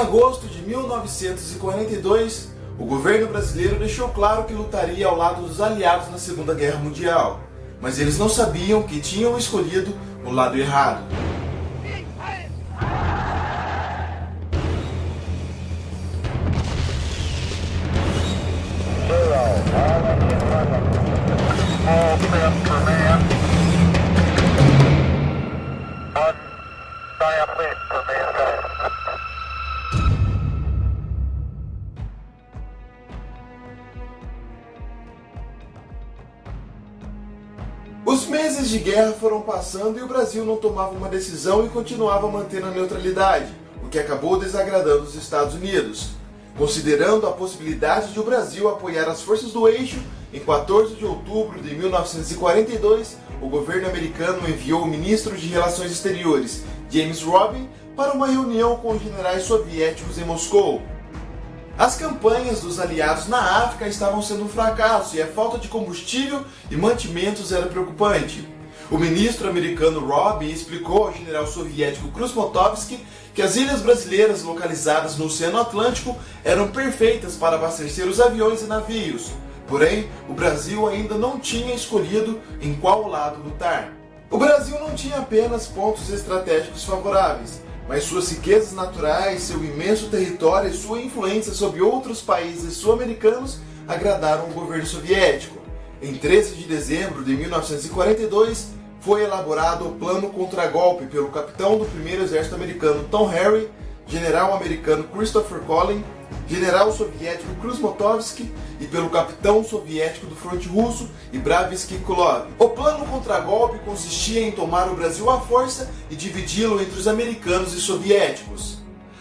agosto de 1942, o governo brasileiro deixou claro que lutaria ao lado dos aliados na Segunda Guerra Mundial, mas eles não sabiam que tinham escolhido o lado errado. Os meses de guerra foram passando e o Brasil não tomava uma decisão e continuava mantendo a neutralidade, o que acabou desagradando os Estados Unidos. Considerando a possibilidade de o Brasil apoiar as forças do eixo, em 14 de outubro de 1942, o governo americano enviou o ministro de Relações Exteriores, James Robin, para uma reunião com os generais soviéticos em Moscou. As campanhas dos aliados na África estavam sendo um fracasso e a falta de combustível e mantimentos era preocupante. O ministro americano Robin explicou ao general soviético Krusmotovsky que as ilhas brasileiras localizadas no Oceano Atlântico eram perfeitas para abastecer os aviões e navios. Porém, o Brasil ainda não tinha escolhido em qual lado lutar. O Brasil não tinha apenas pontos estratégicos favoráveis, mas suas riquezas naturais, seu imenso território e sua influência sobre outros países sul-americanos agradaram o governo soviético. Em 13 de dezembro de 1942, foi elaborado o plano contragolpe pelo capitão do 1º Exército Americano Tom Harry, general americano Christopher Collin, general soviético Krusmotovsky e pelo capitão soviético do fronte russo Ibravsky Kulov. O plano contragolpe consistia em tomar o Brasil à força e dividi-lo entre os americanos e soviéticos.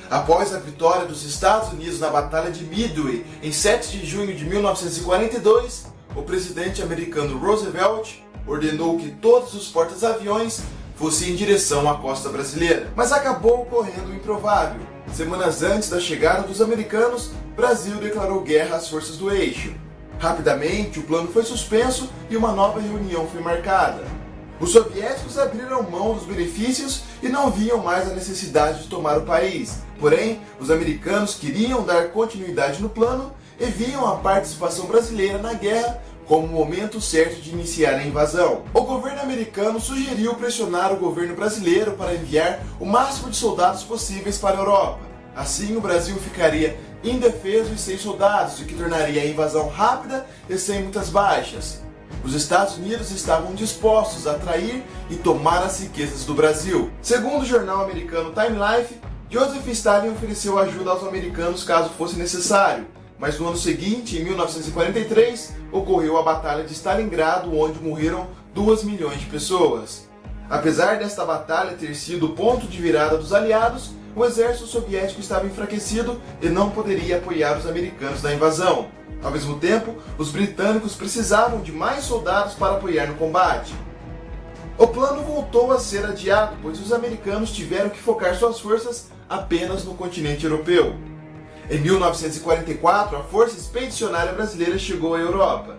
Após a vitória dos Estados Unidos na Batalha de Midway em 7 de junho de 1942, o presidente americano Roosevelt ordenou que todos os porta-aviões fossem em direção à costa brasileira. Mas acabou ocorrendo o improvável. Semanas antes da chegada dos americanos, Brasil declarou guerra às forças do eixo. Rapidamente, o plano foi suspenso e uma nova reunião foi marcada. Os soviéticos abriram mão dos benefícios e não viam mais a necessidade de tomar o país. Porém, os americanos queriam dar continuidade no plano e viam a participação brasileira na guerra como o momento certo de iniciar a invasão. O governo americano sugeriu pressionar o governo brasileiro para enviar o máximo de soldados possíveis para a Europa. Assim, o Brasil ficaria indefeso e sem soldados, o que tornaria a invasão rápida e sem muitas baixas. Os Estados Unidos estavam dispostos a trair e tomar as riquezas do Brasil. Segundo o jornal americano Time Life, Joseph Stalin ofereceu ajuda aos americanos caso fosse necessário. Mas no ano seguinte, em 1943, ocorreu a Batalha de Stalingrado, onde morreram 2 milhões de pessoas. Apesar desta batalha ter sido o ponto de virada dos aliados, o exército soviético estava enfraquecido e não poderia apoiar os americanos na invasão. Ao mesmo tempo, os britânicos precisavam de mais soldados para apoiar no combate. O plano voltou a ser adiado, pois os americanos tiveram que focar suas forças apenas no continente europeu. Em 1944, a Força Expedicionária Brasileira chegou à Europa.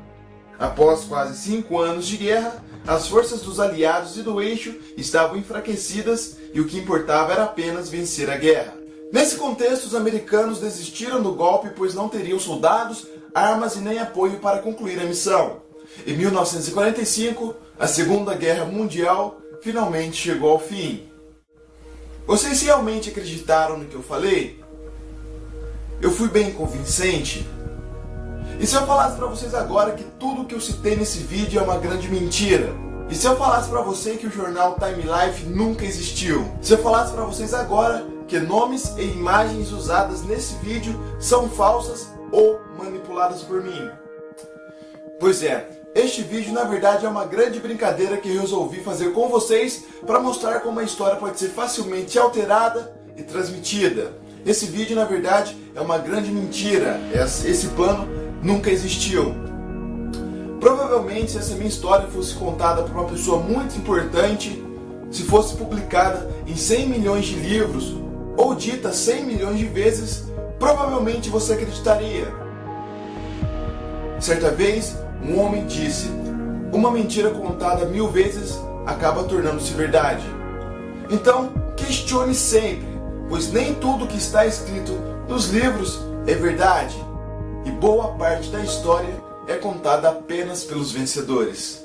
Após quase 5 anos de guerra, as forças dos aliados e do eixo estavam enfraquecidas e o que importava era apenas vencer a guerra. Nesse contexto, os americanos desistiram do golpe pois não teriam soldados, armas e nem apoio para concluir a missão. Em 1945, a Segunda Guerra Mundial finalmente chegou ao fim. Vocês realmente acreditaram no que eu falei? Eu fui bem convincente? E se eu falasse para vocês agora que tudo que eu citei nesse vídeo é uma grande mentira? E se eu falasse para você que o jornal Time Life nunca existiu? Se eu falasse para vocês agora que nomes e imagens usadas nesse vídeo são falsas ou manipuladas por mim? Pois é, este vídeo na verdade é uma grande brincadeira que eu resolvi fazer com vocês para mostrar como a história pode ser facilmente alterada e transmitida. Esse vídeo na verdade é uma grande mentira, esse plano nunca existiu. Provavelmente se essa minha história fosse contada por uma pessoa muito importante, se fosse publicada em 100 milhões de livros ou dita 100 milhões de vezes, provavelmente você acreditaria. Certa vez, um homem disse: uma mentira contada 1000 vezes acaba tornando-se verdade. Então, questione sempre, pois nem tudo que está escrito nos livros é verdade, e boa parte da história é contada apenas pelos vencedores.